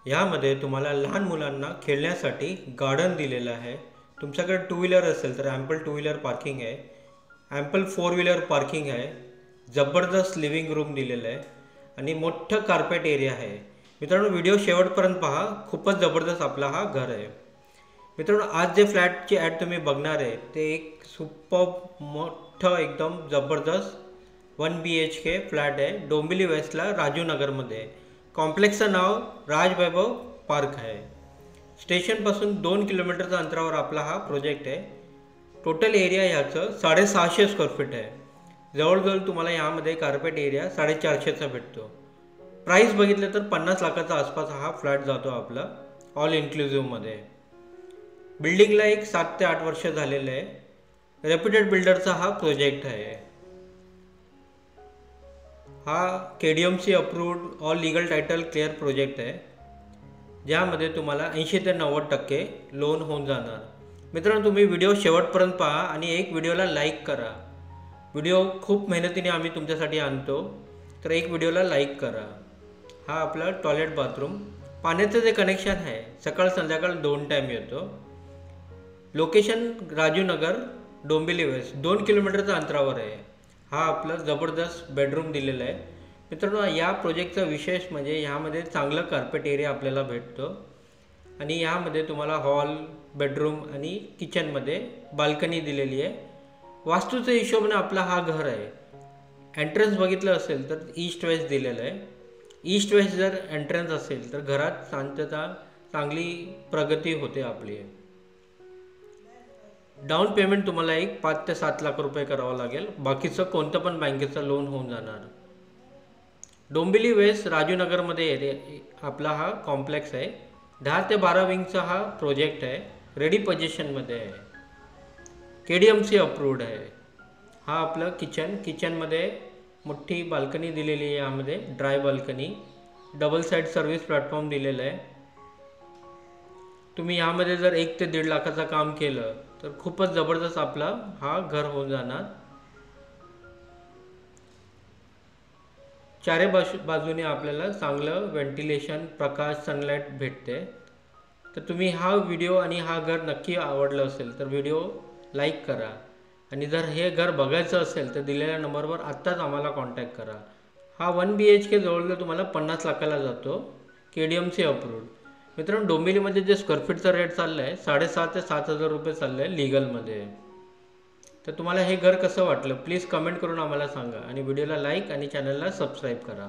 यामध्ये तुम्हाला लहान मुलांना खेळण्यासाठी गार्डन दिलेलं आहे। तुमच्याकडे टू व्हीलर असेल तर ॲम्पल टू व्हीलर पार्किंग आहे, ॲम्पल फोर व्हीलर पार्किंग आहे, जबरदस्त लिव्हिंग रूम दिलेलं आहे आणि मोठं कार्पेट एरिया आहे। मित्रांनो, व्हिडिओ शेवटपर्यंत पहा, खूपच जबरदस्त आपला हा घर आहे। मित्रांनो, आज जे फ्लॅटची ॲड तुम्ही बघणार आहे ते एक सुपर मोठं एकदम जबरदस्त 1 BHK फ्लॅट आहे, डोंबिवली वेस्टला राजूनगरमध्ये। कॉम्प्लेक्सचं नाव राजवैभव पार्क आहे। स्टेशनपासून 2 किलोमीटरच्या अंतरावर आपला हा प्रोजेक्ट आहे। टोटल एरिया ह्याचं 650 स्क्वेअर फीट आहे। जवळजवळ तुम्हाला यामध्ये कार्पेट एरिया 450चा भेटतो। प्राईस बघितलं तर 50 लाखाच्या आसपास हा फ्लॅट जातो आपला, ऑल इन्क्लुझिव्हमध्ये। बिल्डिंगला एक 7 ते 8 वर्ष झालेलं आहे। रेप्युटेड बिल्डरचा हा प्रोजेक्ट आहे। हा KDMC approved all legal title clear project आहे, ज्यामध्ये तुम्हाला 80 ते 90% लोन होऊन जाणार। मित्रांनो, तुम्ही व्हिडिओ शेवटपर्यंत पहा आणि एक व्हिडिओला लाईक करा। व्हिडिओ खूप मेहनतीने आम्ही तुमच्यासाठी आणतो, तर एक व्हिडिओला लाईक करा। हा आपला टॉयलेट बाथरूम, पाण्याचं जे कनेक्शन आहे सकाळ संध्याकाळ 2 टाईम येतो। लोकेशन राजूनगर, डोंबिवली वेस्ट, 2 किलोमीटरच्या अंतरावर आहे। हा आपला जबरदस्त बेडरूम दिलेला आहे। मित्रांनो, या प्रोजेक्टचा विशेष म्हणजे ह्यामध्ये चांगलं कार्पेट एरिया आपल्याला भेटतो आणि यामध्ये तुम्हाला हॉल, बेडरूम आणि किचनमध्ये बाल्कनी दिलेली आहे। वास्तूच्या हिशोबाने आपला हा घर आहे। एंट्रन्स बघितलं असेल तर ईस्ट वेस्ट दिलेलं आहे। ईस्ट वेस्ट जर एंट्रन्स असेल तर घरात शांतता, चांगली प्रगती होते आपली। डाऊन पेमेंट तुम्हाला एक 5 ते 7 लाख रुपये करावं लागेल, बाकीचं कोणतं पण बँकेचं लोन होऊन जाणार। डोंबिवली वेस्ट राजूनगरमध्ये एरिया आपला हा कॉम्प्लेक्स आहे। 10 ते 12 विंगचा हा प्रोजेक्ट आहे, रेडी पोझिशनमध्ये आहे, KDMC अप्रूव्ड आहे। हा आपलं किचनमध्ये मोठी बाल्कनी दिलेली आहे, यामध्ये dry balcony, double side service platform दिलेलं आहे। तुम्ही यामध्ये जर 1 ते 1.5 लाखाचं काम केलं तर खूपच जबरदस्त आपला हा घर होऊन जाणार। चारी बाजूने आपल्याला चांगलं व्हेंटिलेशन, प्रकाश, सनलाईट भेटते। तर तुम्ही हा व्हिडिओ आणि हा घर नक्की आवडलं असेल तर व्हिडिओ लाईक करा आणि जर हे घर बघायचं असेल तर दिलेल्या नंबरवर आत्ताच आम्हाला कॉन्टॅक्ट करा। हा 1 BHK जवळजवळ तुम्हाला 50 लाखाला जातो, KDMC अप्रूव्ड। मित्रांनो, डोंबिवलीमध्ये जे स्क्वेअर फीटचा रेट चालला आहे 6,500 ते 7,000 रुपये चाललं आहे लीगलमध्ये। तर तुम्हाला हे घर कसं वाटलं प्लीज कमेंट करून आम्हाला सांगा आणि व्हिडिओला लाईक आणि चॅनलला सबस्क्राईब करा।